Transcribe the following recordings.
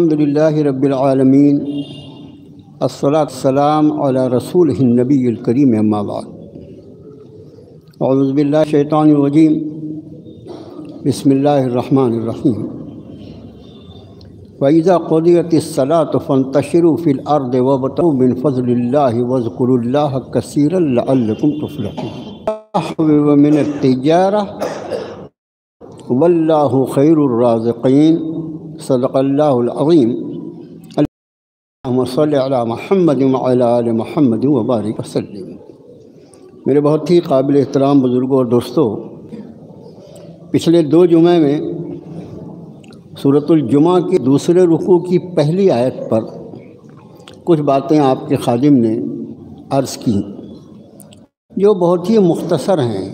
الحمدللہ رب العالمین الصلاۃ والسلام علی رسولہ النبی الکریم اما بعد اعوذ باللہ الشیطان الرجیم بسم اللہ الرحمن الرحیم وَإِذَا قُضِيَتِ الصَّلَاةُ فَانتَشِرُوا فِي الْأَرْضِ وَابْتَغُوا مِنْ فَضْلِ اللَّهِ وَاذْكُرُوا اللَّهَ كَثِيرًا لَعَلَّكُمْ تُفْلِحُونَ وَمِنَ التِّجَارَةِ وَاللَّهُ خَيْرُ الرَّازِقِينَ صدق اللہ العظیم۔ اللہم صلی علی محمد وعلی آل محمد وبارک وسلم۔ میرے بہت ہی قابل احترام بزرگوں اور دوستوں، پچھلے 2 جمعے میں سورۃ الجمعہ کے دوسرے رکوع کی پہلی آیت پر کچھ باتیں آپ کے خادم نے عرض کی جو بہت ہی مختصر ہیں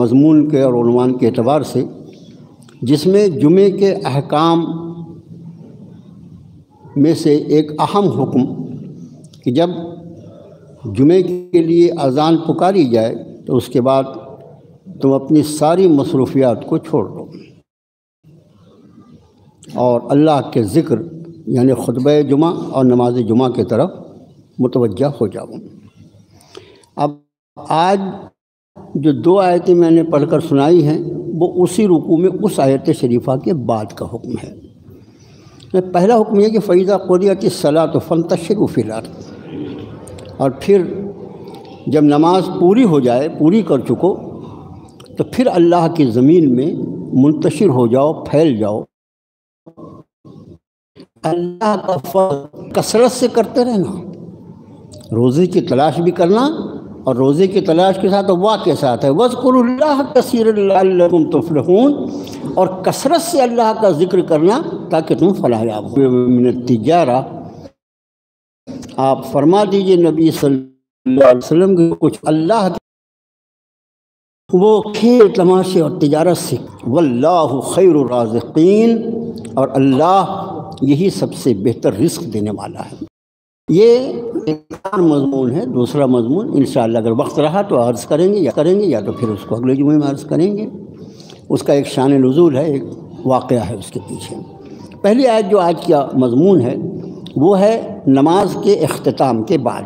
مضمون کے اور عنوان کے اعتبار سے، جس میں جمعے کے احکام میں سے ایک اہم حکم کہ جب جمعے کے لیے اذان پکاری جائے تو اس کے بعد تم اپنی ساری مصروفیات کو چھوڑ دو اور اللہ کے ذکر یعنی خطبہ جمعہ اور نماز جمعہ کی طرف متوجہ ہو جاؤ۔ اب آج جو 2 آیتیں میں نے پڑھ کر سنائی ہیں وہ اسی رکوع میں اس آیت شریفہ کے بعد کا حکم ہے۔ پہلا حکم یہ کہ فَإِذَا قُضِيَتِ الصَّلَاةُ فَانتَشِرُوا فِي الْأَرْضِ، اور پھر جب نماز پوری ہو جائے، پوری کر چکو، تو پھر اللہ کی زمین میں منتشر ہو جاؤ، پھیل جاؤ۔ اللہ کا فضل کثرت سے کرتے رہنا، روزی کی تلاش بھی کرنا، اور روزے کی تلاش کے ساتھ واہ کے ساتھ ہے وَاذْكُرُوا اللَّهَ كَثِيرًا لَعَلَّكُمْ تُفْلِحُونَ، اور کثرت سے اللہ کا ذکر کرنا تاکہ تم فلاح یاب ہو۔ من التجارہ، آپ فرما دیجئے نبی صلی اللہ علیہ وسلم کہ کچھ اللہ وہ کھیل تماشے اور تجارت سے، واللہ خیر الرازقین، اور اللہ یہی سب سے بہتر رزق دینے والا ہے۔ یہ ایک مضمون ہے۔ دوسرا مضمون انشاءاللہ اگر وقت رہا تو عرض کریں گے یا تو پھر اس کو اگلے جمعے میں عرض کریں گے۔ اس کا ایک شان نزول ہے، ایک واقعہ ہے اس کے پیچھے۔ پہلی آیت جو آج کا مضمون ہے وہ ہے نماز کے اختتام کے بعد۔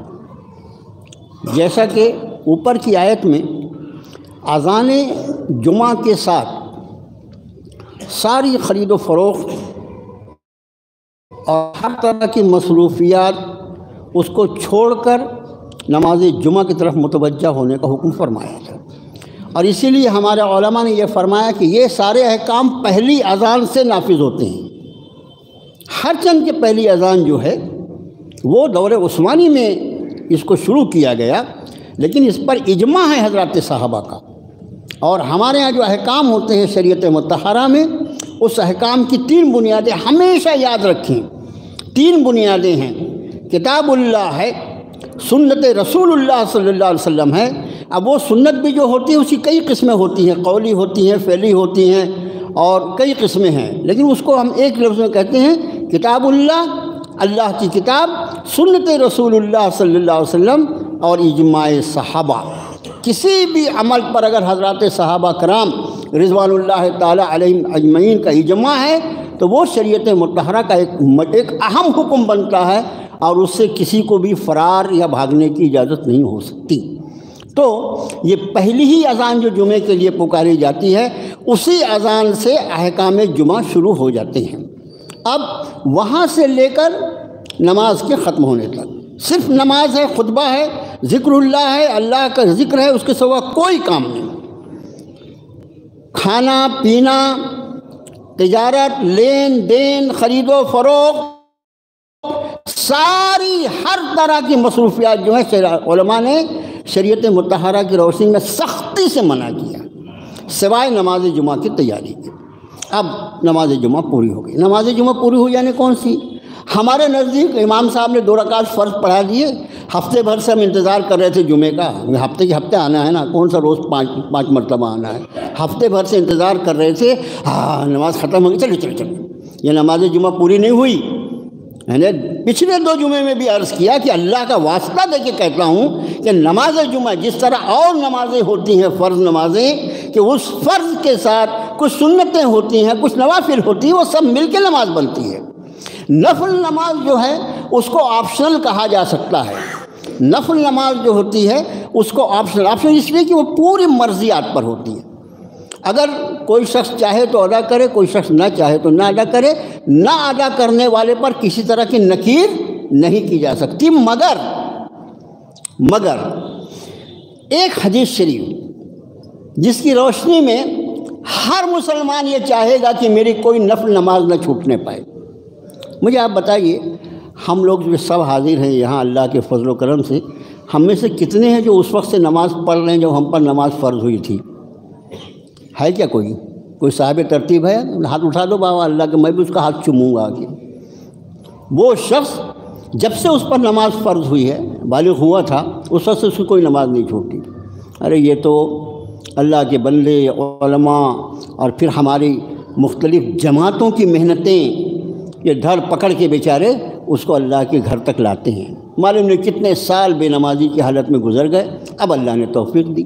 جیسا کہ اوپر کی آیت میں اذان جمعہ کے ساتھ ساری خرید و فروخت اور ہر طرح کی مصروفیات اس کو چھوڑ کر نماز جمعہ کی طرف متوجہ ہونے کا حکم فرمایا تھا، اور اسی لیے ہمارے علماء نے یہ فرمایا کہ یہ سارے احکام پہلی اذان سے نافذ ہوتے ہیں۔ ہر چند کے پہلی اذان جو ہے وہ دور عثمانی میں اس کو شروع کیا گیا، لیکن اس پر اجماع ہے حضرات صحابہ کا، اور ہمارے ہاں جو احکام ہوتے ہیں شریعت مطہرہ میں، اس احکام کی 3 بنیادیں ہمیشہ یاد رکھیں۔ 3 بنیادیں ہیں، کتاب اللہ ہے، سنت رسول اللہ صلی اللہ علیہ وسلم ہے۔ اب وہ سنت بھی جو ہوتی ہے اسی کئی قسمیں ہوتی ہیں، قولی ہوتی ہیں، فعلی ہوتی ہیں، اور کئی قسمیں ہیں، لیکن اس کو ہم ایک لفظ میں کہتے ہیں کتاب اللہ، اللہ کی کتاب، سنت رسول اللہ صلی اللہ علیہ وسلم، اور اجماع صحابہ۔ کسی بھی عمل پر اگر حضرات صحابہ کرام رضوان اللہ تعالیٰ علیہم اجمعین کا اجماع ہے تو وہ شریعت مطہرہ کا ایک اہم حکم بنتا ہے، اور اس سے کسی کو بھی فرار یا بھاگنے کی اجازت نہیں ہو سکتی۔ تو یہ پہلی ہی اذان جو جمعے کے لیے پکاری جاتی ہے، اسی اذان سے احکام جمعہ شروع ہو جاتے ہیں۔ اب وہاں سے لے کر نماز کے ختم ہونے تک صرف نماز ہے، خطبہ ہے، ذکر اللہ ہے، اللہ کا ذکر ہے، اس کے سوا کوئی کام نہیں۔ کھانا پینا، تجارت، لین دین، خرید و فروخت، ساری ہر طرح کی مصروفیات جو ہیں علماء نے شریعت مطہرہ کی روشنی میں سختی سے منع کیا، سوائے نماز جمعہ کی تیاری کی۔ اب نماز جمعہ پوری ہو گئی۔ نماز جمعہ پوری ہوئی یعنی کون سی؟ ہمارے نزدیک امام صاحب نے 2 رکعت فرض پڑھا دیے، ہفتے بھر سے ہم انتظار کر رہے تھے جمعے کا، ہفتے کے ہفتے آنا ہے نا، کون سا روز 5 مرتبہ آنا ہے، ہفتے بھر سے انتظار کر رہے تھے، نماز ختم ہو گئی، چلو یہ نماز جمعہ پوری نہیں ہوئی۔ میں نے پچھلے 2 جمعے میں بھی عرض کیا کہ اللہ کا واسطہ دے کے کہتا ہوں کہ نماز جمعہ جس طرح اور نمازیں ہوتی ہیں فرض نمازیں، کہ اس فرض کے ساتھ کچھ سنتیں ہوتی ہیں، کچھ نوافل ہوتی ہیں، وہ سب مل کے نماز بنتی ہے۔ نفل نماز جو ہے اس کو آپشنل کہا جا سکتا ہے۔ نفل نماز جو ہوتی ہے اس کو آپشنل اس لیے کہ وہ پوری مرضیات پر ہوتی ہے۔ اگر کوئی شخص چاہے تو ادا کرے، کوئی شخص نہ چاہے تو نہ ادا کرے۔ نہ ادا کرنے والے پر کسی طرح کی نکیر نہیں کی جا سکتی، مگر ایک حدیث شریف جس کی روشنی میں ہر مسلمان یہ چاہے گا کہ میری کوئی نفل نماز نہ چھوٹنے پائے۔ مجھے آپ بتائیے، ہم لوگ جو سب حاضر ہیں یہاں اللہ کے فضل و کرم سے، ہم میں سے کتنے ہیں جو اس وقت سے نماز پڑھ رہے ہیں جب ہم پر نماز فرض ہوئی تھی؟ ہے کیا کوئی صاحب ترتیب ہے؟ ہاتھ اٹھا دو بابا اللہ کے، میں بھی اس کا ہاتھ چوموں گا کہ وہ شخص جب سے اس پر نماز فرض ہوئی ہے، بالغ ہوا تھا، اس وقت سے اس کی کوئی نماز نہیں چھوٹی۔ ارے یہ تو اللہ کے بندے، علماء اور پھر ہماری مختلف جماعتوں کی محنتیں یہ دھڑ پکڑ کے بیچارے اس کو اللہ کے گھر تک لاتے ہیں۔ معلوم نہیں کتنے سال بے نمازی کی حالت میں گزر گئے، اب اللہ نے توفیق دی۔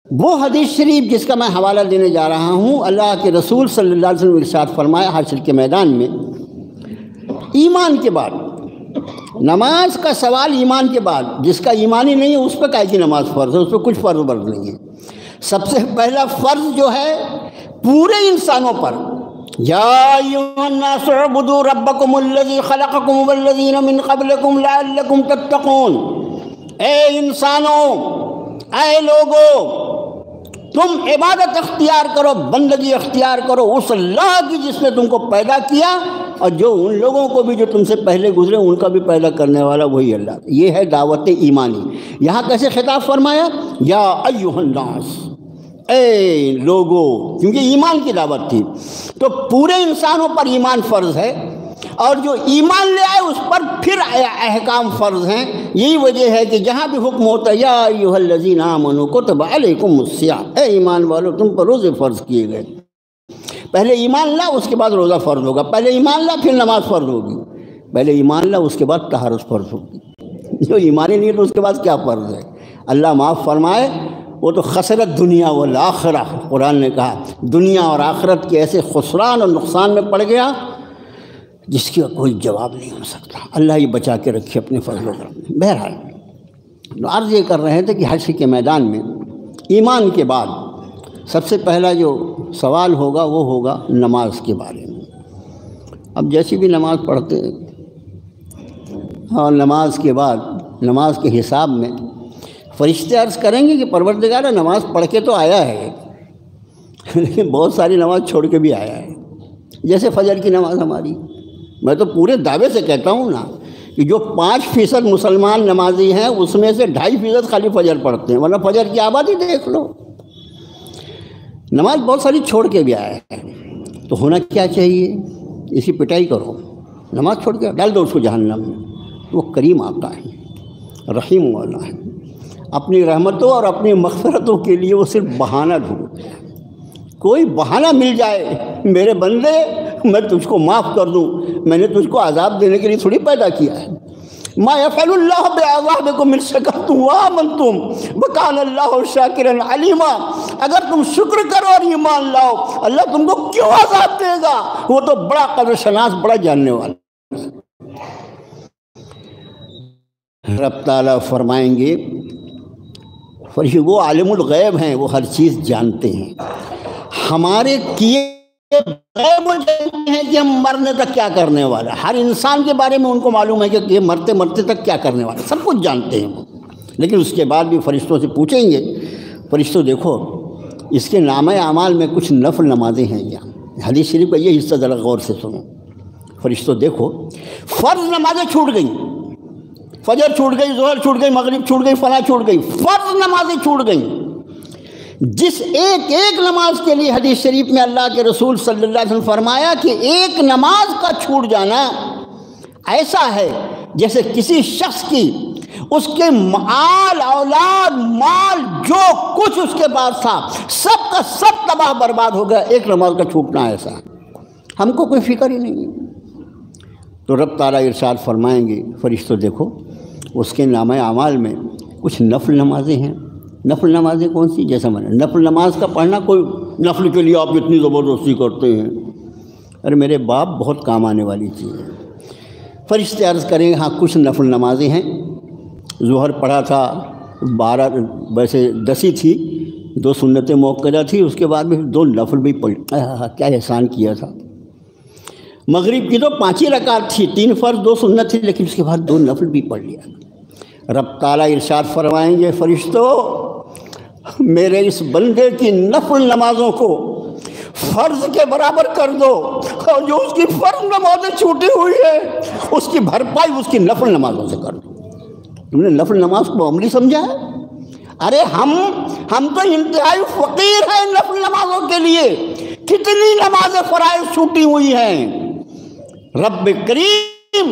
وہ حدیث شریف جس کا میں حوالہ دینے جا رہا ہوں، اللہ کے رسول صلی اللہ علیہ وسلم نے ارشاد فرمایا حشر کے میدان میں، ایمان کے بعد نماز کا سوال، ایمان کے بعد جس کا ایمان ہی نہیں ہے اس پہ کائے کی نماز فرض ہے، اس پہ کچھ فرض برض نہیں ہے۔ سب سے پہلا فرض جو ہے پورے انسانوں پر، یا ایھا الناس اعبدوا ربکم الذی خلقکم والذین من قبلکم لعلکم تتقون۔ اے انسانوں، اے لوگوں، تم عبادت اختیار کرو، بندگی اختیار کرو اس اللہ کی جس نے تم کو پیدا کیا، اور جو ان لوگوں کو بھی جو تم سے پہلے گزرے ان کا بھی پیدا کرنے والا وہی اللہ۔ یہ ہے دعوت ایمانی۔ یہاں کیسے خطاب فرمایا؟ یا ایھا الناس، اے لوگوں، کیونکہ ایمان کی دعوت تھی، تو پورے انسانوں پر ایمان فرض ہے، اور جو ایمان لے آئے اس پر پھر احکام فرض ہیں۔ یہی وجہ ہے کہ جہاں بھی حکم ہوتا ہے یا ایھا الذین آمنوا کتب علیکم الصیام، اے ایمان والو تم پر روزے فرض کیے گئے۔ پہلے ایمان لا اس کے بعد روزہ فرض ہوگا، پہلے ایمان لا پھر نماز فرض ہوگی، پہلے ایمان لا اس کے بعد طہارت فرض ہوگی۔ جو ایمان ہی نہیں ہے تو اس کے بعد کیا فرض ہے؟ اللہ معاف فرمائے، وہ تو خسرت دنیا والآخرہ، قرآن نے کہا دنیا اور آخرت کے ایسے خسران اور نقصان میں پڑ گیا جس کا کوئی جواب نہیں ہو سکتا۔ اللہ ہی بچا کے رکھے اپنے فضل و کرم۔ بہرحال عرض یہ کر رہے تھے کہ حشر کے میدان میں ایمان کے بعد سب سے پہلا جو سوال ہوگا وہ ہوگا نماز کے بارے میں۔ اب جیسی بھی نماز پڑھتے ہیں اور نماز کے بعد نماز کے حساب میں فرشتے عرض کریں گے کہ پروردگار نماز پڑھ کے تو آیا ہے لیکن بہت ساری نماز چھوڑ کے بھی آیا ہے، جیسے فجر کی نماز ہماری۔ میں تو پورے دعوے سے کہتا ہوں نا کہ جو 5% مسلمان نمازی ہیں اس میں سے 2.5% خالی فجر پڑھتے ہیں، ورنہ فجر کی آبادی دیکھ لو۔ نماز بہت ساری چھوڑ کے بھی آیا ہے، تو ہونا کیا چاہیے؟ اسی پٹائی کرو، نماز چھوڑ کے ڈال دو اس کو جہنم میں۔ وہ کریم آقا ہے، رحیم والا ہے، اپنی رحمتوں اور اپنی مغفرتوں کے لیے وہ صرف بہانہ ڈھونڈتے ہیں۔ کوئی بہانہ مل جائے میرے بندے میں تجھ کو معاف کر دوں، میں نے تجھ کو عذاب دینے کے لیے تھوڑی پیدا کیا ہے۔ ما یفعل اللہ بعذابکم ان شکرتم وآمنتم وکان اللہ شاکرا علیما۔ اگر تم شکر کرو اور ایمان لاؤ، اللہ تم کو کیوں عذاب دے گا؟ وہ تو بڑا قدر شناس، بڑا جاننے والا۔ رب تعالیٰ فرمائیں گے، فرشتے وہ عالم الغیب ہیں، وہ ہر چیز جانتے ہیں، ہمارے کیے غیب جانتے ہیں کہ ہم مرنے تک کیا کرنے والا۔ ہر انسان کے بارے میں ان کو معلوم ہے کہ یہ مرتے مرتے تک کیا کرنے والا، سب کچھ جانتے ہیں وہ۔ لیکن اس کے بعد بھی فرشتوں سے پوچھیں گے، فرشتوں دیکھو اس کے نامہ اعمال میں کچھ نفل نمازیں ہیں یا؟ حدیث شریف کا یہ حصہ ذرا غور سے سنو۔ فرشتوں دیکھو فرض نمازیں چھوٹ گئیں، فجر چھوٹ گئی، ظہر چھوٹ گئی، مغرب چھوٹ گئی، فلاں چھوٹ گئی، فرض نمازیں چھوٹ گئیں۔ جس ایک ایک نماز کے لیے حدیث شریف میں اللہ کے رسول صلی اللہ علیہ وسلم فرمایا کہ ایک نماز کا چھوٹ جانا ایسا ہے جیسے کسی شخص کی اس کے آل اولاد مال جو کچھ اس کے پاس تھا سب کا سب تباہ برباد ہو گیا، ایک نماز کا چھوٹنا ایسا ہے۔ ہم کو کوئی فکر ہی نہیں ہے۔ تو رب تعالیٰ ارشاد فرمائیں گے، فرشتوں دیکھو اس کے نامہ اعمال میں کچھ نفل نمازیں ہیں نفل نمازیں کون سی؟ جیسا میں نے نفل نماز کا پڑھنا، کوئی نفل کے لیے آپ اتنی زبردستی کرتے ہیں، ارے میرے باپ بہت کام آنے والی چیز ہے۔ فرشتے عرض کریں ہاں کچھ نفل نمازیں ہیں، ظہر پڑھا تھا 12، ویسے 10 ہی تھی، 2 سنتیں موقعہ تھی، اس کے بعد میں 2 نفل بھی پڑھ، کیا احسان کیا تھا۔ مغرب کی تو 5 ہی رکعت تھی، 3 فرض 2 سنت تھی، لیکن اس کے بعد 2 نفل بھی پڑھ لیا۔ رب تعالیٰ ارشاد فرمائیں گے فرشتوں میرے اس بندے کی نفل نمازوں کو فرض کے برابر کر دو، اور جو اس کی فرض نمازیں چھوٹی ہوئی ہے اس کی بھرپائی اس کی نفل نمازوں سے کر دو۔ تم نے نفل نماز کو عملی سمجھا ہے؟ ارے ہم تو انتہائی فقیر ہیں نفل نمازوں کے لیے، کتنی نمازیں فرائض چھوٹی ہوئی ہیں۔ رب کریم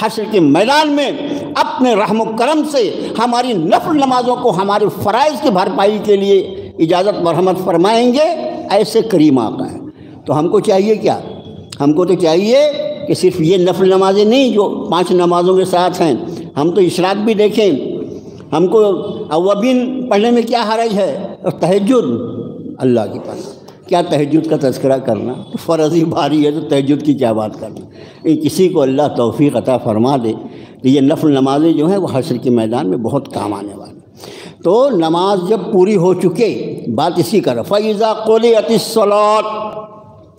حشر کے میدان میں اپنے رحم و کرم سے ہماری نفل نمازوں کو ہمارے فرائض کی بھرپائی کے لیے اجازت مرحمت فرمائیں گے، ایسے کریم آقا ہیں۔ تو ہم کو چاہیے کیا؟ ہم کو تو چاہیے کہ صرف یہ نفل نمازیں نہیں جو 5 نمازوں کے ساتھ ہیں، ہم تو اشراق بھی دیکھیں، ہم کو اوابین پڑھنے میں کیا حرج ہے، اور تہجد اللہ کی پناہ، کیا تہجد کا تذکرہ کرنا، فرض ہی بھاری ہے تو تہجد کی کیا بات کرنا۔ کسی کو اللہ توفیق عطا فرما دے تو یہ نفل نمازیں جو ہیں وہ حشر کے میدان میں بہت کام آنے والی۔ تو نماز جب پوری ہو چکے، بات اسی کا رہا فَإِذَا قُضِيَتِ الصَّلَاةُ،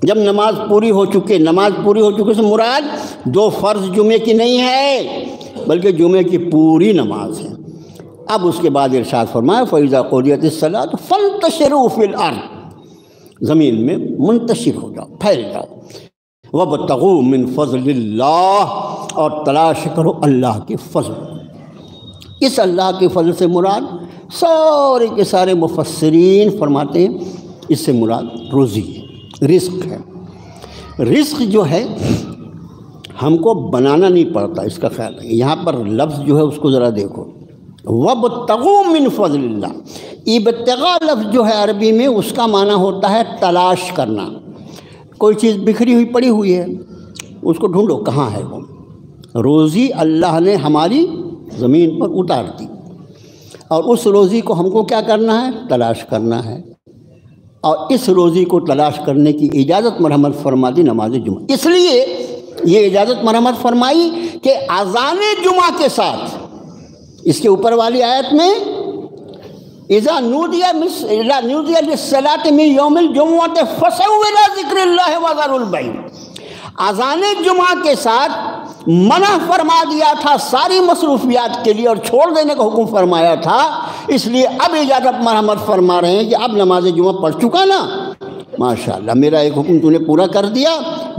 جب نماز پوری ہو چکے، نماز پوری ہو چکے سے مراد 2 فرض جمعے کی نہیں ہے بلکہ جمعے کی پوری نماز ہے۔ اب اس کے بعد ارشاد فرمایا فَإِذَا قُضِيَتِ الصَّلَاةُ فَانتَشِرُوا فِي الْأَرْضِ، زمین میں منتشر ہو جاؤ، پھیل جاؤ، وَابْتَغُوا مِن فَضْلِ اللَّهِ، اور تلاش کرو اللہ کے فضل۔ اس اللہ کے فضل سے مراد سارے کے سارے مفسرین فرماتے ہیں اس سے مراد روزی ہے، رزق ہے۔ رزق جو ہے ہم کو بنانا نہیں پڑتا، اس کا خیال ہے۔ یہاں پر لفظ جو ہے اس کو ذرا دیکھو، وَابْتَغُوا مِن فَضْلِ اللَّهِ، ابتغاء لفظ جو ہے عربی میں اس کا معنی ہوتا ہے تلاش کرنا۔ کوئی چیز بکھری ہوئی پڑی ہوئی ہے، اس کو ڈھونڈو کہاں ہے وہ۔ روزی اللہ نے ہماری زمین پر اتار دی، اور اس روزی کو ہم کو کیا کرنا ہے؟ تلاش کرنا ہے، اور اس روزی کو تلاش کرنے کی اجازت مرحمت فرما دی نماز جمعہ۔ اس لیے یہ اجازت مرحمت فرمائی کہ اذان جمعہ کے ساتھ، اس کے اوپر والی آیت میں اذا نودی للصلاۃ من یوم الجمعۃ فسعوا الی ذکر اللہ وذروا البیع، اذان جمعہ کے ساتھ منع فرما دیا تھا ساری مصروفیات کے لیے اور چھوڑ دینے کا حکم فرمایا تھا، اس لیے اب اجازت مرحمت فرما رہے ہیں کہ اب نماز جمعہ پڑھ چکا نا، ماشاءاللہ میرا ایک حکم تو نے پورا کر دیا،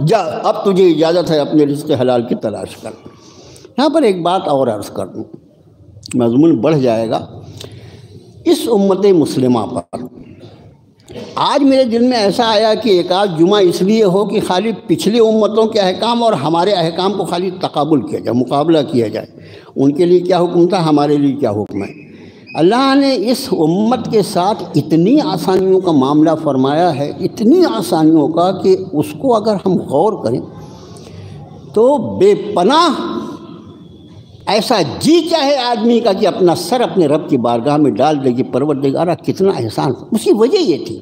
جا اب تجھے اجازت ہے اپنے رزق حلال کی تلاش کر۔ یہاں پر ایک بات اور عرض کر دوں، مضمون بڑھ جائے گا۔ اس امت مسلمہ پر آج میرے دل میں ایسا آیا کہ ایک آدھ جمعہ اس لیے ہو کہ خالی پچھلی امتوں کے احکام اور ہمارے احکام کو خالی تقابل کیا جائے، مقابلہ کیا جائے، ان کے لیے کیا حکم تھا، ہمارے لیے کیا حکم ہے۔ اللہ نے اس امت کے ساتھ اتنی آسانیوں کا معاملہ فرمایا ہے، اتنی آسانیوں کا کہ اس کو اگر ہم غور کریں تو بے پناہ ایسا جی چاہے آدمی کا کہ اپنا سر اپنے رب کی بارگاہ میں ڈال دے کہ پروردگارہ کتنا احسان۔ اس کی وجہ یہ تھی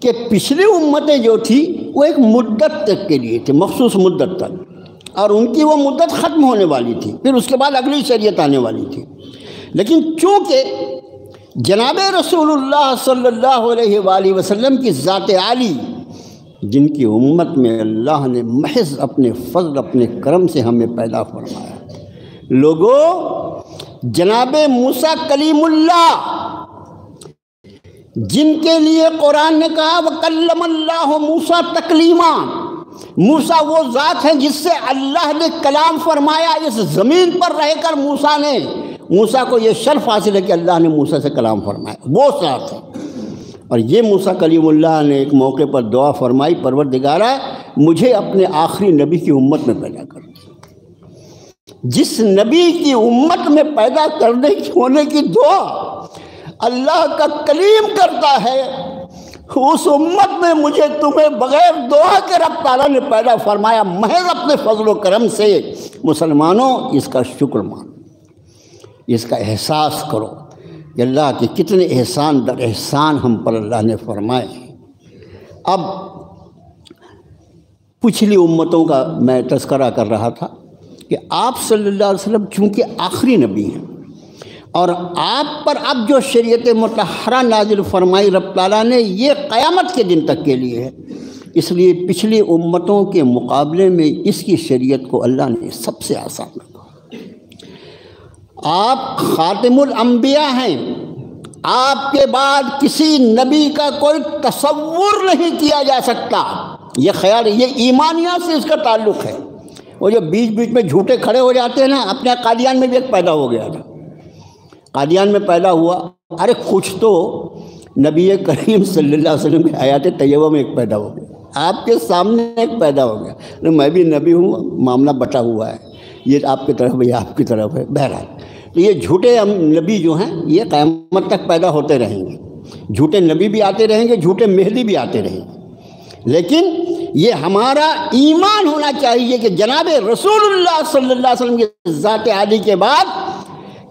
کہ پچھلی امتیں جو تھی وہ ایک مدت تک کے لیے تھی، مخصوص مدت تک، اور ان کی وہ مدت ختم ہونے والی تھی، پھر اس کے بعد اگلی شریعت آنے والی تھی۔ لیکن چونکہ جناب رسول اللہ صلی اللہ علیہ وآلہ وسلم کی ذات عالی، جن کی امت میں اللہ نے محض اپنے فضل اپنے کرم سے ہمیں پیدا فرمایا، لوگوں جناب موسیٰ کلیم اللہ جن کے لیے قرآن نے کہا وَكَلَّمَ اللَّهُ مُوسَىٰ تَكْلِيمًا، موسیٰ وہ ذات ہے جس سے اللہ نے کلام فرمایا۔ اس زمین پر رہ کر موسیٰ کو یہ شرف حاصل ہے کہ اللہ نے موسیٰ سے کلام فرمایا، وہ ذات ہے۔ اور یہ موسیٰ کلیم اللہ نے ایک موقع پر دعا فرمائی، پروردگارہ مجھے اپنے آخری نبی کی امت میں پیدا کر۔ جس نبی کی امت میں پیدا کرنے کی ہونے کی دعا اللہ کا کلیم کرتا ہے، اس امت میں مجھے تمہیں بغیر دعا کے رب تعالیٰ نے پیدا فرمایا، محض اپنے فضل و کرم سے۔ مسلمانوں اس کا شکر مانو، اس کا احساس کرو کہ اللہ کے کتنے احسان در احسان ہم پر اللہ نے فرمائے ہیں۔ اب پچھلی امتوں کا میں تذکرہ کر رہا تھا کہ آپ صلی اللہ علیہ وسلم چونکہ آخری نبی ہیں اور آپ پر اب جو شریعت مطہرہ نازل فرمائی رب تعالیٰ نے یہ قیامت کے دن تک کے لیے ہے، اس لیے پچھلی امتوں کے مقابلے میں اس کی شریعت کو اللہ نے سب سے آسان رکھا۔ آپ خاتم الانبیاء ہیں، آپ کے بعد کسی نبی کا کوئی تصور نہیں کیا جا سکتا۔ یہ خیال، یہ ایمانیات سے اس کا تعلق ہے۔ وہ جو بیچ بیچ میں جھوٹے کھڑے ہو جاتے ہیں نا، اپنے قادیان میں بھی ایک پیدا ہو گیا تھا، قادیان میں پیدا ہوا، ارے کچھ تو نبی کریم صلی اللہ علیہ وسلم کی حیات طیبہ میں ایک پیدا ہو گیا، آپ کے سامنے ایک پیدا ہو گیا، میں بھی نبی ہوں، معاملہ بٹا ہوا ہے، یہ آپ کی طرف ہے، یہ آپ کی طرف ہے۔ بہرحال تو یہ جھوٹے نبی جو ہیں یہ قیامت تک پیدا ہوتے رہیں گے، جھوٹے نبی بھی آتے رہیں گے، جھوٹے مہدی بھی آتے رہیں گے، لیکن یہ ہمارا ایمان ہونا چاہیے کہ جناب رسول اللہ صلی اللہ علیہ وسلم کی ذات عالی کے بعد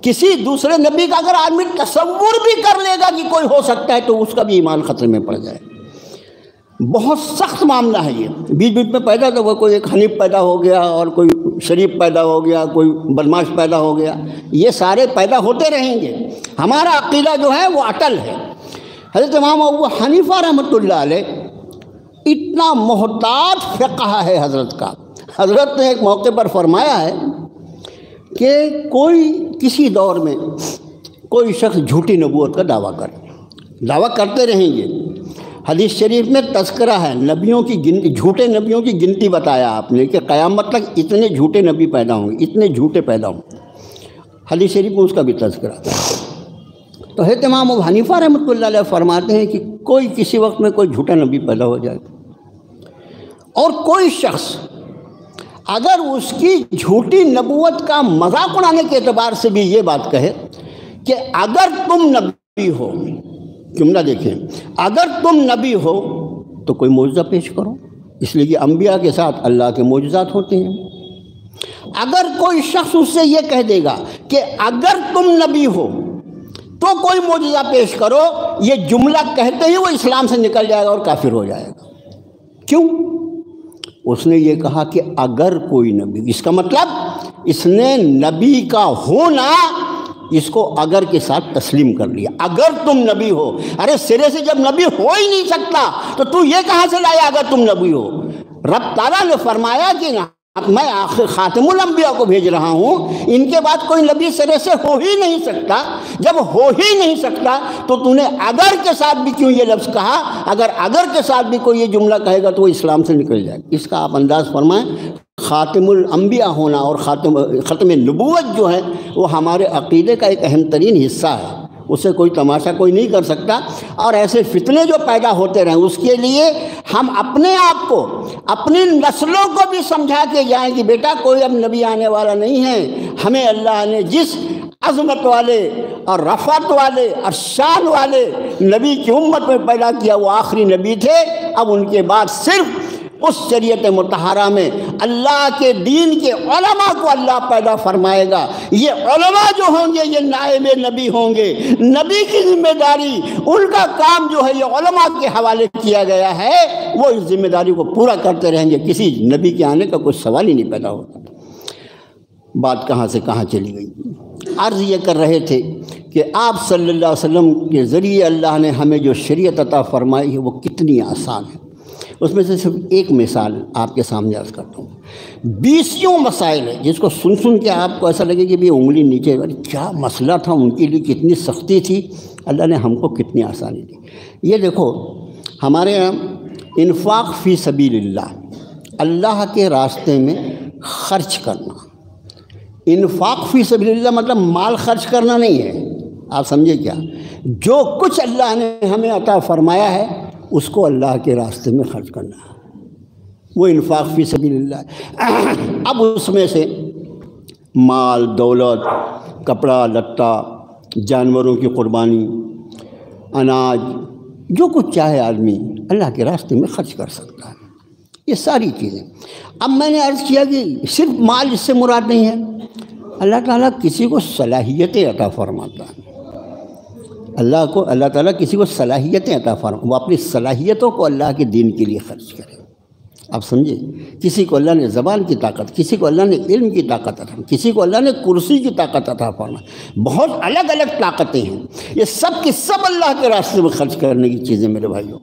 کسی دوسرے نبی کا اگر آدمی تصور بھی کر لے گا کہ کوئی ہو سکتا ہے تو اس کا بھی ایمان خطرے میں پڑ جائے۔ بہت سخت معاملہ ہے یہ۔ بیچ بیچ میں پیدا تو کوئی ایک حنیف پیدا ہو گیا اور کوئی شریف پیدا ہو گیا، کوئی بدماش پیدا ہو گیا، یہ سارے پیدا ہوتے رہیں گے۔ ہمارا عقیدہ جو ہے وہ اٹل ہے۔ حضرت امام ابو حنیفہ رحمۃ اللہ علیہ اتنا محتاط فقہ ہے حضرت کا، حضرت نے ایک موقع پر فرمایا ہے کہ کوئی کسی دور میں کوئی شخص جھوٹی نبوت کا دعویٰ کرتے رہیں گے۔ حدیث شریف میں تذکرہ ہے، نبیوں کی گنتی، جھوٹے نبیوں کی گنتی بتایا آپ نے کہ قیامت تک اتنے جھوٹے نبی پیدا ہوں گے، اتنے جھوٹے پیدا ہوں گے، حدیث شریف میں اس کا بھی تذکرہ ہے۔ تو حضرت امام ابو حنیفہ رحمۃ اللہ علیہ فرماتے ہیں کہ کوئی کسی وقت میں کوئی جھوٹا نبی پیدا ہو جائے اور کوئی شخص اگر اس کی جھوٹی نبوت کا مذاق اڑانے کے اعتبار سے بھی یہ بات کہے کہ اگر تم نبی ہو، جملہ دیکھیں، اگر تم نبی ہو تو کوئی معجزہ پیش کرو، اس لیے کہ انبیاء کے ساتھ اللہ کے معجزات ہوتے ہیں۔ اگر کوئی شخص اس سے یہ کہہ دے گا کہ اگر تم نبی ہو تو کوئی معجزہ پیش کرو، یہ جملہ کہتے ہی وہ اسلام سے نکل جائے گا اور کافر ہو جائے گا۔ کیوں؟ اس نے یہ کہا کہ اگر کوئی نبی، اس کا مطلب اس نے نبی کا ہونا اس کو اگر کے ساتھ تسلیم کر لیا۔ اگر تم نبی ہو، ارے سرے سے جب نبی ہو ہی نہیں سکتا تو یہ کہاں سے لایا اگر تم نبی ہو؟ رب تعالیٰ نے فرمایا کہ میں آخر خاتم الانبیاء کو بھیج رہا ہوں، ان کے بعد کوئی نبی سرے سے ہو ہی نہیں سکتا۔ جب ہو ہی نہیں سکتا تو نے اگر کے ساتھ بھی کیوں یہ لفظ کہا؟ اگر کے ساتھ بھی کوئی یہ جملہ کہے گا تو وہ اسلام سے نکل جائے گا۔ اس کا آپ انداز فرمائیں، خاتم الانبیاء ہونا اور ختم نبوت جو ہے وہ ہمارے عقیدے کا ایک اہم ترین حصہ ہے، اسے کوئی تماشا کوئی نہیں کر سکتا۔ اور ایسے فتنے جو پیدا ہوتے رہیں اس کے لیے ہم اپنے آپ کو، اپنی نسلوں کو بھی سمجھا کے جائیں کہ بیٹا کوئی اب نبی آنے والا نہیں ہے، ہمیں اللہ نے جس عظمت والے اور رفعت والے اور شان والے نبی کی امت میں پیدا کیا وہ آخری نبی تھے۔ اب ان کے بعد صرف اس شریعت مطہرہ میں اللہ کے دین کے علماء کو اللہ پیدا فرمائے گا۔ یہ علماء جو ہوں گے یہ نائب نبی ہوں گے، نبی کی ذمہ داری، ان کا کام جو ہے یہ علماء کے حوالے کیا گیا ہے، وہ اس ذمہ داری کو پورا کرتے رہیں گے، کسی نبی کے آنے کا کوئی سوال ہی نہیں پیدا ہوتا۔ بات کہاں سے کہاں چلی گئی؟ عرض یہ کر رہے تھے کہ آپ صلی اللہ علیہ وسلم کے ذریعے اللہ نے ہمیں جو شریعت عطا فرمائی ہے وہ کتنی آسان ہے۔ اس میں سے صرف ایک مثال آپ کے سامنے عرض کرتا ہوں۔ 20 مسائل ہیں جس کو سن کے آپ کو ایسا لگے کہ بھی انگلی نیچے، کیا مسئلہ تھا، ان کے لیے کتنی سختی تھی، اللہ نے ہم کو کتنی آسانی دی۔ یہ دیکھو ہمارے یہاں انفاق فی سبیل اللہ کے راستے میں خرچ کرنا، انفاق فی سبیل اللہ مطلب مال خرچ کرنا نہیں ہے، آپ سمجھے کیا؟ جو کچھ اللہ نے ہمیں عطا فرمایا ہے اس کو اللہ کے راستے میں خرچ کرنا ہے، وہ انفاق فی سبیل اللہ۔ اب اس میں سے مال، دولت، کپڑا لتا، جانوروں کی قربانی، اناج، جو کچھ چاہے آدمی اللہ کے راستے میں خرچ کر سکتا ہے، یہ ساری چیزیں۔ اب میں نے عرض کیا کہ صرف مال اس سے مراد نہیں ہے، اللہ تعالیٰ کسی کو صلاحیتیں عطا فرماتا ہے، اللہ تعالیٰ کسی کو صلاحیتیں عطا فرمائے، وہ اپنی صلاحیتوں کو اللہ کے دین کے لیے خرچ کرے۔ آپ سمجھے، کسی کو اللہ نے زبان کی طاقت، کسی کو اللہ نے علم کی طاقت عطا، کسی کو اللہ نے کرسی کی طاقت عطا فرمائے، بہت الگ الگ طاقتیں ہیں، یہ سب کی سب اللہ کے راستے میں خرچ کرنے کی چیزیں میرے بھائیوں۔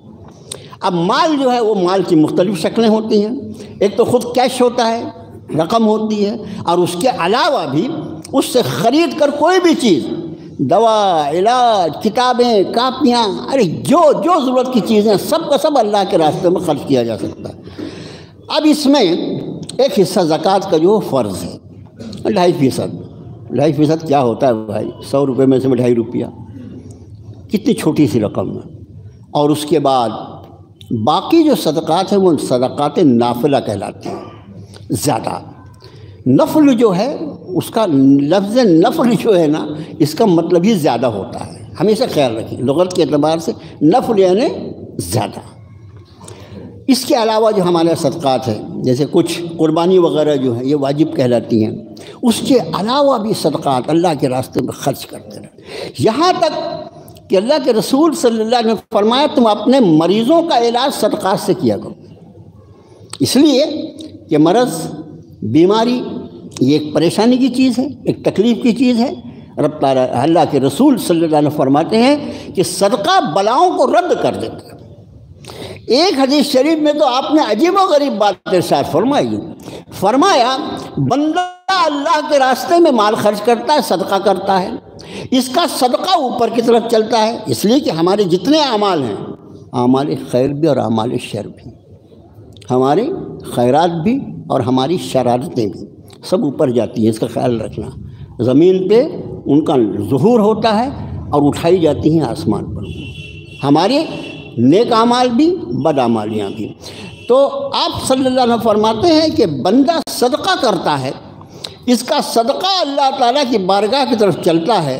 اب مال جو ہے وہ مال کی مختلف شکلیں ہوتی ہیں، ایک تو خود کیش ہوتا ہے، رقم ہوتی ہے، اور اس کے علاوہ بھی اس سے خرید کر کوئی بھی چیز، دوا، علاج، کتابیں، کاپیاں، ارے جو ضرورت کی چیزیں سب کا سب اللہ کے راستے میں خرچ کیا جا سکتا ہے۔ اب اس میں ایک حصہ زکوٰۃ کا جو فرض ہے 2.5% کیا ہوتا ہے بھائی؟ 100 روپے میں سے 2.5 روپیہ، کتنی چھوٹی سی رقم ہے۔ اور اس کے بعد باقی جو صدقات ہیں وہ صدقات نافلہ کہلاتے ہیں، زیادہ۔ نفل جو ہے اس کا لفظ نفل جو ہے نا، اس کا مطلب ہی زیادہ ہوتا ہے، ہمیشہ خیال رکھیں لغت کے اعتبار سے نفل یعنی زیادہ۔ اس کے علاوہ جو ہمارے صدقات ہیں، جیسے کچھ قربانی وغیرہ جو ہیں یہ واجب کہلاتی ہیں، اس کے علاوہ بھی صدقات اللہ کے راستے میں خرچ کرتے رہیں، یہاں تک کہ اللہ کے رسول صلی اللہ علیہ وسلم نے فرمایا تم اپنے مریضوں کا علاج صدقات سے کیا کرو، اس لیے کہ مرض، بیماری یہ ایک پریشانی کی چیز ہے، ایک تکلیف کی چیز ہے۔ رب تعالیٰ اللہ کے رسول صلی اللہ علیہ وسلم فرماتے ہیں کہ صدقہ بلاؤں کو رد کر دیتا ہے۔ ایک حدیث شریف میں تو آپ نے عجیب و غریب بات ارشاد فرمایا بندہ اللہ کے راستے میں مال خرچ کرتا ہے، صدقہ کرتا ہے، اس کا صدقہ اوپر کی طرف چلتا ہے، اس لیے کہ ہمارے جتنے اعمال ہیں، اعمال خیر بھی اور اعمال شر بھی، ہمارے خیرات بھی اور ہماری شرارتیں بھی سب اوپر جاتی ہیں، اس کا خیال رکھنا۔ زمین پہ ان کا ظہور ہوتا ہے اور اٹھائی جاتی ہیں آسمان پر، ہمارے نیک اعمال بھی بد اعمالیاں بھی۔ تو آپ صلی اللہ علیہ وسلم فرماتے ہیں کہ بندہ صدقہ کرتا ہے، اس کا صدقہ اللہ تعالیٰ کی بارگاہ کی طرف چلتا ہے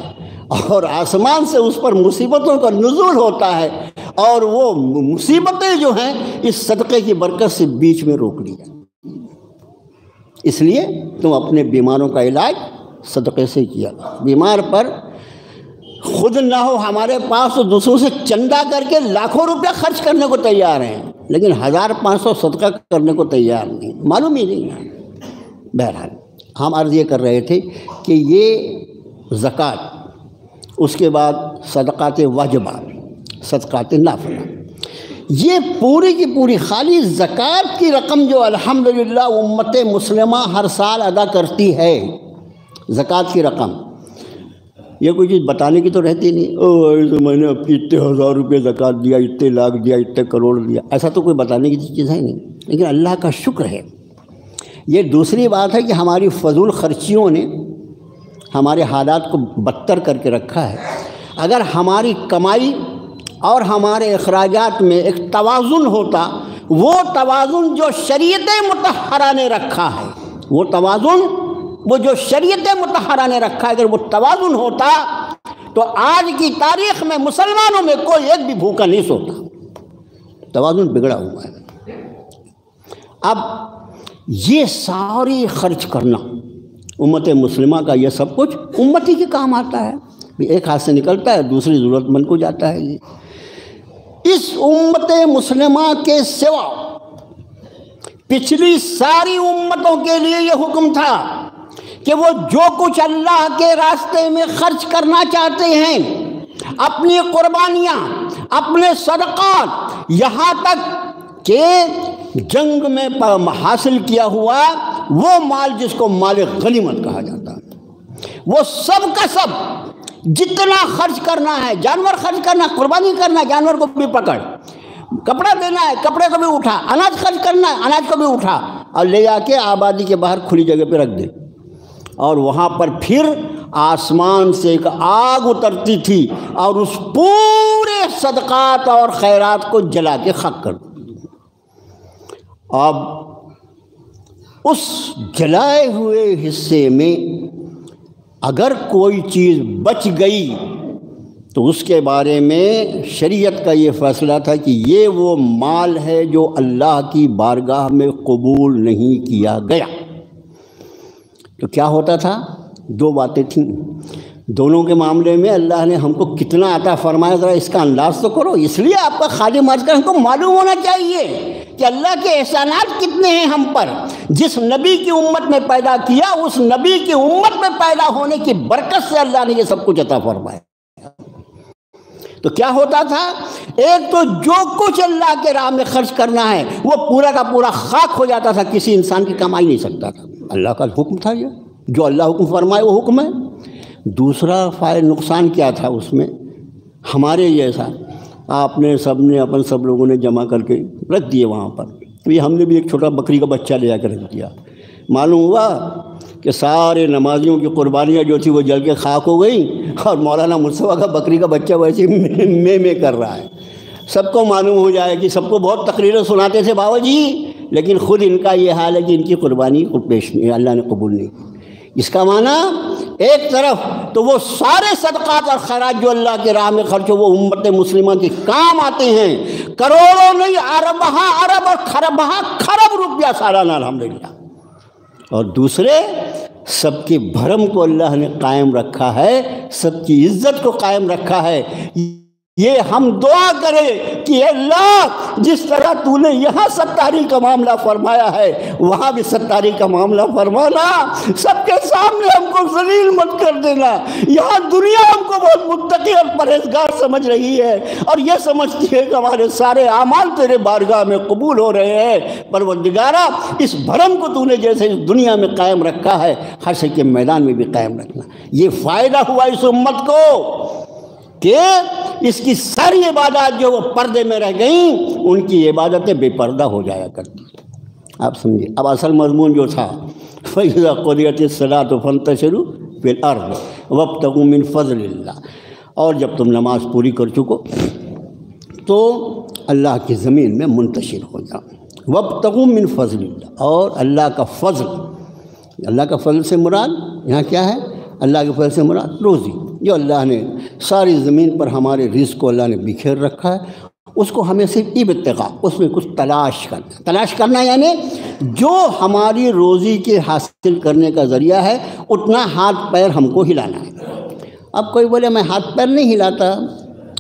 اور آسمان سے اس پر مصیبتوں کا نزول ہوتا ہے، اور وہ مصیبتیں جو ہیں اس صدقے کی برکت سے بیچ میں روک لی جائیں۔ اس لیے تم اپنے بیماروں کا علاج صدقے سے کیا۔ بیمار پر خود نہ ہو ہمارے پاس تو دوسروں سے چندہ کر کے لاکھوں روپیہ خرچ کرنے کو تیار ہیں، لیکن 1500 صدقہ کرنے کو تیار نہیں، معلوم ہی نہیں ہے۔ بہرحال ہم عرض یہ کر رہے تھے کہ یہ زکوٰۃ، اس کے بعد صدقات واجبات، صدقات نافلہ، یہ پوری کی پوری خالی زکوٰۃ کی رقم جو الحمدللہ امت مسلمہ ہر سال ادا کرتی ہے، زکوٰۃ کی رقم، یہ کوئی چیز بتانے کی تو رہتی نہیں، میں نے اتنے 1000 روپے زکوٰۃ دیا، اتنے لاکھ دیا، اتنے کروڑ دیا، ایسا تو کوئی بتانے کی چیز ہے نہیں، لیکن اللہ کا شکر ہے۔ یہ دوسری بات ہے کہ ہماری فضول خرچیوں نے ہمارے حالات کو بدتر کر کے رکھا ہے۔ اگر ہماری کمائی اور ہمارے اخراجات میں ایک توازن ہوتا، وہ توازن جو شریعت مطہرہ نے رکھا ہے، وہ توازن وہ جو شریعت مطہرہ نے رکھا ہے، اگر وہ توازن ہوتا تو آج کی تاریخ میں مسلمانوں میں کوئی ایک بھی بھوکا نہیں سوتا۔ توازن بگڑا ہوا ہے۔ اب یہ ساری خرچ کرنا امت مسلمہ کا، یہ سب کچھ امتی کے کام آتا ہے، ایک ہاتھ سے نکلتا ہے دوسری ضرورت مند کو جاتا ہے۔ یہ اس امت مسلمہ کے سوا پچھلی ساری امتوں کے لیے یہ حکم تھا کہ وہ جو کچھ اللہ کے راستے میں خرچ کرنا چاہتے ہیں، اپنی قربانیاں، اپنے صدقات، یہاں تک کہ جنگ میں حاصل کیا ہوا وہ مال جس کو مال غنیمت کہا جاتا ہے، وہ سب کا سب جتنا خرچ کرنا ہے، جانور خرچ کرنا، قربانی کرنا، جانور کو بھی پکڑ، کپڑا دینا ہے، کپڑے کو بھی اٹھا، اناج خرچ کرنا ہے، اناج کو بھی اٹھا اور لے جا کے آبادی کے باہر کھلی جگہ پہ رکھ دے، اور وہاں پر پھر آسمان سے ایک آگ اترتی تھی اور اس پورے صدقات اور خیرات کو جلا کے خاک کر دی۔ اب اس جلائے ہوئے حصے میں اگر کوئی چیز بچ گئی تو اس کے بارے میں شریعت کا یہ فیصلہ تھا کہ یہ وہ مال ہے جو اللہ کی بارگاہ میں قبول نہیں کیا گیا۔ تو کیا ہوتا تھا؟ دو باتیں تھیں۔ دونوں کے معاملے میں اللہ نے ہم کو کتنا عطا فرمایا، ذرا اس کا انداز تو کرو۔ اس لیے آپ کا خادم مرض کر ہم کو معلوم ہونا چاہیے کہ اللہ کے احسانات کتنے ہیں ہم پر۔ جس نبی کی امت میں پیدا کیا، اس نبی کی امت میں پیدا ہونے کی برکت سے اللہ نے یہ سب کچھ عطا فرمایا۔ تو کیا ہوتا تھا، ایک تو جو کچھ اللہ کے راہ میں خرچ کرنا ہے وہ پورا کا پورا خاک ہو جاتا تھا، کسی انسان کی کمائی نہیں سکتا تھا۔ اللہ کا حکم تھا، یہ جو اللہ حکم فرمائے وہ حکم ہے۔ دوسرا فائدہ نقصان کیا تھا اس میں، ہمارے جیسا آپ نے سب لوگوں نے جمع کر کے رکھ دیے وہاں پر۔ یہ ہم نے بھی ایک چھوٹا بکری کا بچہ لے جا کے رکھ دیا، معلوم ہوا کہ سارے نمازیوں کی قربانیاں جو تھی وہ جل کے خاک ہو گئیں، اور مولانا مصطفیٰ کا بکری کا بچہ ویسے میں کر رہا ہے۔ سب کو معلوم ہو جائے کہ سب کو بہت تقریریں سناتے تھے بابا جی، لیکن خود ان کا یہ حال ہے کہ ان کی قربانی پیش نہیں، اللہ نے قبول نہیں۔ اس کا معنی ایک طرف تو وہ سارے صدقات اور خیرات جو اللہ کے راہ میں خرچ ہو وہ امت مسلمہ کے کام آتے ہیں، کروڑوں نہیں، ارب اور خرب روپیہ سالانہ الحمدللہ۔ اور دوسرے، سب کے بھرم کو اللہ نے قائم رکھا ہے، سب کی عزت کو قائم رکھا ہے۔ یہ ہم دعا کریں کہ اللہ جس طرح تو نے یہاں ستاری کا معاملہ فرمایا ہے وہاں بھی ستاری کا معاملہ فرمانا، سب کے سامنے ہم کو ذلیل مت کر دینا۔ یہاں دنیا ہم کو بہت متقی اور پرہیزگار سمجھ رہی ہے اور یہ سمجھتی ہے کہ ہمارے سارے اعمال تیرے بارگاہ میں قبول ہو رہے ہیں۔ پروردگارا، اس بھرم کو تو نے جیسے اس دنیا میں قائم رکھا ہے، حشر کے میدان میں بھی قائم رکھنا۔ یہ فائدہ ہوا اس امت کو کہ اس کی ساری عبادات جو وہ پردے میں رہ گئیں، ان کی عبادتیں بے پردہ ہو جایا کرتی۔ آپ سمجھے، اب اصل مضمون جو تھا فَإِذَا قُضِيَتِ الصَّلَاةُ فَانتَشِرُوا فِي الْأَرْضِ وَابْتَغُوا مِنْ فَضْلِ اللَّهِ، اور جب تم نماز پوری کر چکو تو اللہ کی زمین میں منتشر ہو جاؤ۔ وَابْتَغُوا مِنْ فَضْلِ اللَّهِ، اور اللہ کا فضل، اللہ کا فضل سے مراد یہاں کیا ہے؟ اللہ کے فضل سے مراد روزی، جو اللہ نے ساری زمین پر ہمارے رزق کو اللہ نے بکھیر رکھا ہے، اس کو ہمیں صرف ابتغاء، اس میں کچھ تلاش کرنا یعنی جو ہماری روزی کے حاصل کرنے کا ذریعہ ہے اتنا ہاتھ پیر ہم کو ہلانا ہے۔ اب کوئی بولے میں ہاتھ پیر نہیں ہلاتا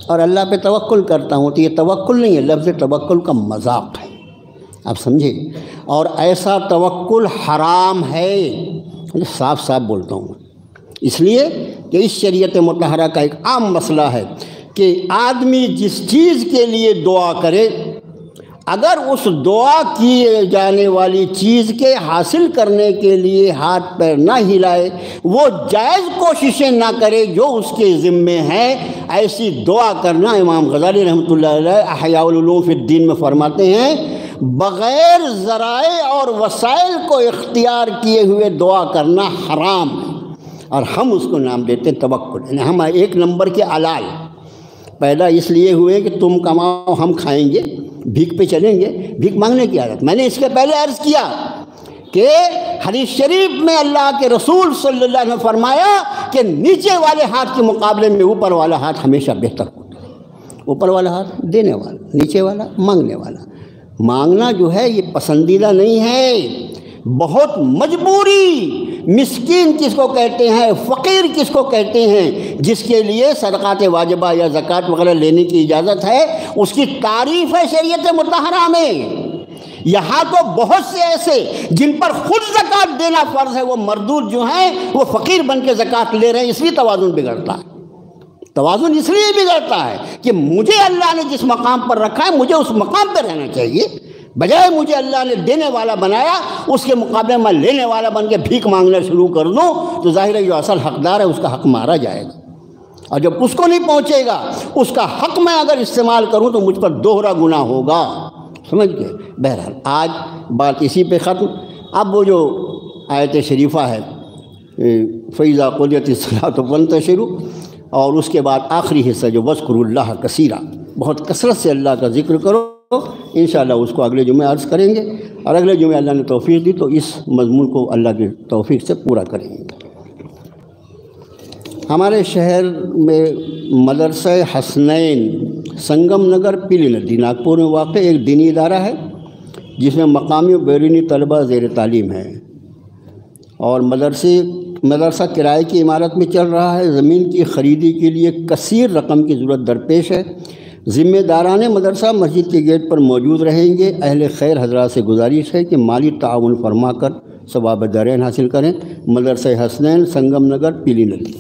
اور اللہ پہ توکل کرتا ہوں، تو یہ توکل نہیں ہے، لفظ توکل کا مذاق ہے، آپ سمجھے؟ اور ایسا توکل حرام ہے، صاف صاف بولتا ہوں، اس لیے کہ اس شریعت مطہرہ کا ایک عام مسئلہ ہے کہ آدمی جس چیز کے لیے دعا کرے، اگر اس دعا کیے جانے والی چیز کے حاصل کرنے کے لیے ہاتھ پیر نہ ہلائے، وہ جائز کوششیں نہ کرے جو اس کے ذمے ہیں، ایسی دعا کرنا امام غزالی رحمۃ اللہ علیہ احیاء العلوم فی الدین میں فرماتے ہیں بغیر ذرائع اور وسائل کو اختیار کیے ہوئے دعا کرنا حرام ہے، اور ہم اس کو نام دیتے ہیں توکل۔ یعنی ہم ایک نمبر کے علال پیدا اس لیے ہوئے کہ تم کماؤ ہم کھائیں گے، بھیک پہ چلیں گے، بھیک مانگنے کی عادت۔ میں نے اس کے پہلے عرض کیا کہ حدیث شریف میں اللہ کے رسول صلی اللہ علیہ وسلم نے فرمایا کہ نیچے والے ہاتھ کے مقابلے میں اوپر والا ہاتھ ہمیشہ بہتر ہوتا ہے۔ اوپر والا ہاتھ دینے والا، نیچے والا مانگنے والا۔ مانگنا جو ہے یہ پسندیدہ نہیں ہے، بہت مجبوری، مسکین کس کو کہتے ہیں، فقیر کس کو کہتے ہیں، جس کے لیے صدقات واجبہ یا زکوٰۃ وغیرہ لینے کی اجازت ہے، اس کی تعریف ہے شریعت مطہرہ میں۔ یہاں تو بہت سے ایسے جن پر خود زکوٰۃ دینا فرض ہے، وہ مردود جو ہیں وہ فقیر بن کے زکوٰۃ لے رہے ہیں، اس لیے توازن بگڑتا ہے۔ توازن اس لیے بگڑتا ہے کہ مجھے اللہ نے جس مقام پر رکھا ہے مجھے اس مقام پہ رہنا چاہیے، بجائے مجھے اللہ نے دینے والا بنایا اس کے مقابلے میں لینے والا بن کے بھیک مانگنا شروع کر دوں تو ظاہر ہے جو اصل حقدار ہے اس کا حق مارا جائے گا، اور جب اس کو نہیں پہنچے گا اس کا حق میں اگر استعمال کروں تو مجھ پر دوہرا گناہ ہوگا، سمجھ گئے؟ بہرحال آج بات اسی پہ ختم۔ اب وہ جو آیت شریفہ ہے فَإِذَا قُضِيَتِ الصَّلَاةُ فَانتَشِرُوا، اور اس کے بعد آخری حصہ جو وَاذْكُرُوا اللَّهَ كَثِيرًا، بہت کثرت سے اللہ کا ذکر کرو، انشاءاللہ اس کو اگلے جمعے عرض کریں گے، اور اگلے جمعے اللہ نے توفیق دی تو اس مضمون کو اللہ کی توفیق سے پورا کریں گے۔ ہمارے شہر میں مدرسہ حسنین سنگم نگر پیلی ندی ناگپور میں واقع ایک دینی ادارہ ہے جس میں مقامی و بیرونی طلبہ زیر تعلیم ہیں، اور مدرسے مدرسہ کرائے کی عمارت میں چل رہا ہے، زمین کی خریدی کے لیے کثیر رقم کی ضرورت درپیش ہے۔ ذمہ داران مدرسہ مسجد کے گیٹ پر موجود رہیں گے۔ اہل خیر حضرات سے گزارش ہے کہ مالی تعاون فرما کر ثواب دارین حاصل کریں۔ مدرسہ حسنین، سنگم نگر، پیلی ندی۔